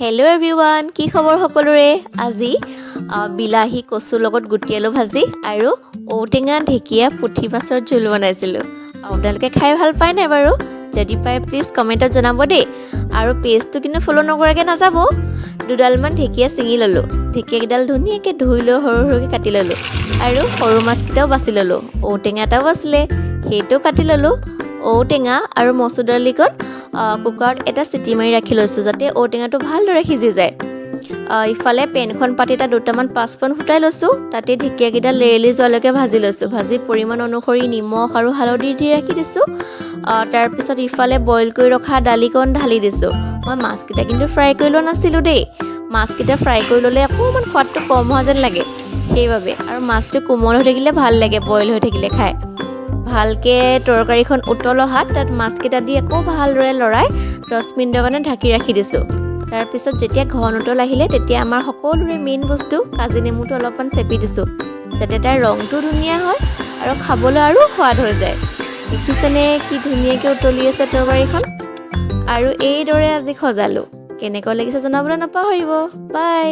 Hello' everyone, কি খবৰ সকলোৰে? আজি বিলাহী কচুৰ লগত গুটি আলু ভাজি আৰু ঔটেঙা ঢেকীয়া পুঠি মাছৰ জোল বনাইছিলোঁ। আপোনালোকে খাই ভাল পায় নাই বাৰু? যদি পায় প্লিজ কমেণ্টত জনাব দেই। আৰু পেজটো কিন্তু ফ'ল' নকৰাকৈ নাযাব। দুডালমান ঢেকীয়া ছিঙি ল'লোঁ। ঢেকীয়াকেইডাল ধুনীয়াকৈ ধুই লৈ সৰু সৰুকৈ কাটি ল'লোঁ আৰু সৰু মাছকেইটাও বাছি ল'লোঁ। ঔটেঙা এটাও আছিলে, সেইটোও কাটি ল'লোঁ। ঔটেঙা আৰু মচুৰ দালিকণ কুকাৰত এটা চিটি মাৰি ৰাখি লৈছোঁ যাতে ঔটেঙাটো ভালদৰে সিজি যায়। ইফালে পেনখন পাতি তাত দুটামান পাঁচফোৰণ ফুটাই লৈছোঁ। তাতে ঢেকীয়াকেইটা লেৰেলি যোৱালৈকে ভাজি লৈছোঁ। ভাজি পৰিমাণ অনুসৰি নিমখ আৰু হালধি দি ৰাখি দিছোঁ। তাৰপিছত ইফালে বইল কৰি ৰখা দালিকণ ঢালি দিছোঁ। মই মাছকেইটা কিন্তু ফ্ৰাই কৰি লোৱা নাছিলোঁ দেই। মাছকেইটা ফ্ৰাই কৰি ল'লে অকণমান সোৱাদটো কম হোৱা যেন লাগে, সেইবাবে। আৰু মাছটো কোমল হৈ থাকিলে ভাল লাগে, বইল হৈ থাকিলে খাই। ভালকৈ তৰকাৰীখন উতল অহাত তাত মাছকেইটা দি আকৌ ভালদৰে লৰাই 10 মিনিটৰ কাৰণে ঢাকি ৰাখি দিছোঁ। তাৰপিছত যেতিয়া ঘন উতল আহিলে তেতিয়া আমাৰ সকলোৰে মেইন বস্তু কাজি নেমুটো অলপমান চেপি দিছোঁ যাতে তাৰ ৰংটো ধুনীয়া হয় আৰু খাবলৈ আৰু সোৱাদ হৈ যায়। দেখিছেনে কি ধুনীয়াকৈ উতলি আছে তৰকাৰীখন? আৰু এইদৰে আজি সজালোঁ। কেনেকুৱা লাগিছে জনাবলৈ নাপাহৰিব। বাই।